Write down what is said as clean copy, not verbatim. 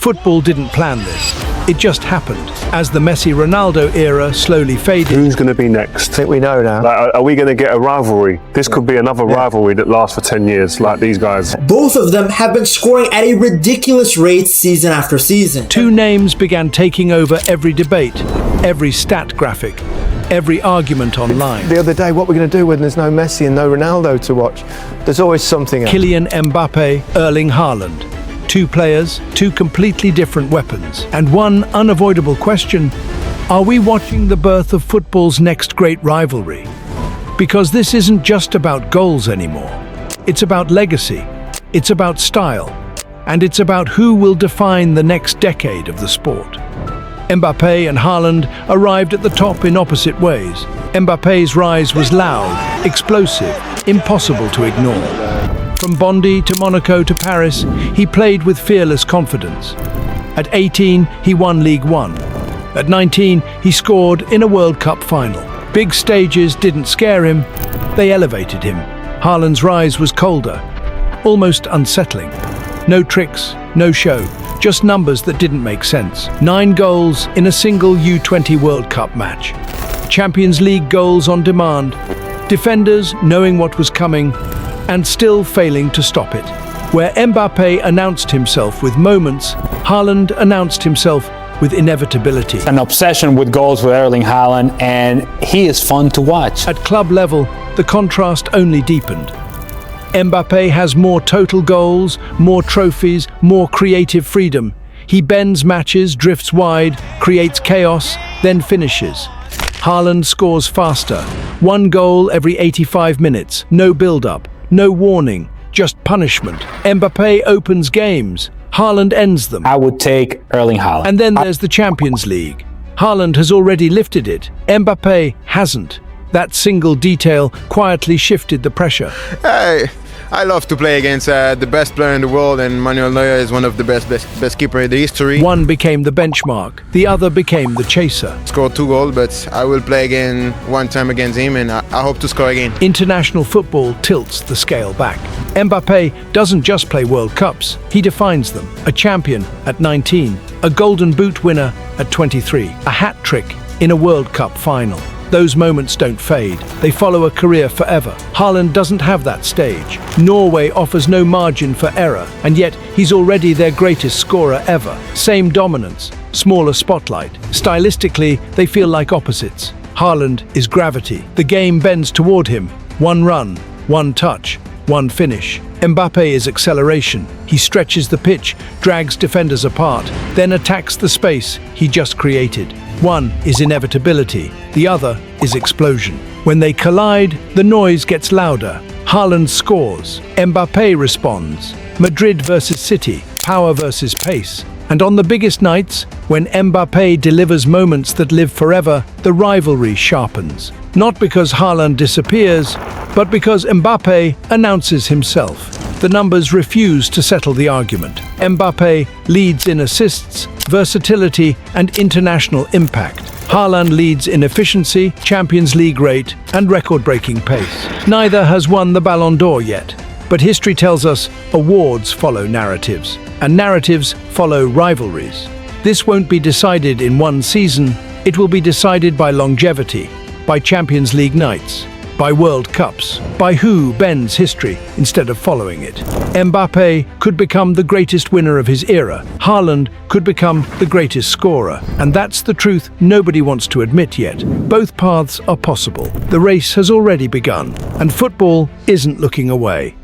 football didn't plan this. It just happened. As the Messi-Ronaldo era slowly faded. Who's going to be next? I think we know now. Like, are we going to get a rivalry? This could be another rivalry that lasts for 10 years, like these guys. Both of them have been scoring at a ridiculous rate season after season. Two names began taking over every debate, every stat graphic, every argument online. The other day, what we're going to do when there's no Messi and no Ronaldo to watch? There's always something else. Kylian Mbappé, Erling Haaland. Two players, two completely different weapons. And one unavoidable question: are we watching the birth of football's next great rivalry? Because this isn't just about goals anymore. It's about legacy, it's about style, and it's about who will define the next decade of the sport. Mbappé and Haaland arrived at the top in opposite ways. Mbappé's rise was loud, explosive, impossible to ignore. From Bondy to Monaco to Paris, he played with fearless confidence. At 18, he won League One. At 19, he scored in a World Cup final. Big stages didn't scare him, they elevated him. Haaland's rise was colder, almost unsettling. No tricks, no show, just numbers that didn't make sense. 9 goals in a single U20 World Cup match. Champions League goals on demand. Defenders knowing what was coming and still failing to stop it. Where Mbappé announced himself with moments, Haaland announced himself with inevitability. An obsession with goals with Erling Haaland, and he is fun to watch. At club level, the contrast only deepened. Mbappé has more total goals, more trophies, more creative freedom. He bends matches, drifts wide, creates chaos, then finishes. Haaland scores faster. 1 goal every 85 minutes. No build-up, no warning, just punishment. Mbappé opens games. Haaland ends them. I would take Erling Haaland. And then there's the Champions League. Haaland has already lifted it. Mbappé hasn't. That single detail quietly shifted the pressure. Hey, I love to play against the best player in the world, and Manuel Neuer is one of the best keeper in the history. One became the benchmark, the other became the chaser. Scored 2 goals, but I will play again one time against him, and I hope to score again. International football tilts the scale back. Mbappé doesn't just play World Cups, he defines them. A champion at 19, a Golden Boot winner at 23, a hat trick in a World Cup final. Those moments don't fade, they follow a career forever. Haaland doesn't have that stage. Norway offers no margin for error, and yet he's already their greatest scorer ever. Same dominance, smaller spotlight. Stylistically, they feel like opposites. Haaland is gravity. The game bends toward him. 1 run, 1 touch, 1 finish. Mbappé is acceleration. He stretches the pitch, drags defenders apart, then attacks the space he just created. One is inevitability, the other is explosion. When they collide, the noise gets louder. Haaland scores. Mbappé responds. Madrid versus City, power versus pace. And on the biggest nights, when Mbappé delivers moments that live forever, the rivalry sharpens. Not because Haaland disappears, but because Mbappé announces himself. The numbers refuse to settle the argument. Mbappé leads in assists, versatility, and international impact. Haaland leads in efficiency, Champions League rate, and record-breaking pace. Neither has won the Ballon d'Or yet, but history tells us awards follow narratives, and narratives follow rivalries. This won't be decided in one season, it will be decided by longevity, by Champions League nights, by World Cups, by who bends history instead of following it. Mbappé could become the greatest winner of his era. Haaland could become the greatest scorer. And that's the truth nobody wants to admit yet. Both paths are possible. The race has already begun, and football isn't looking away.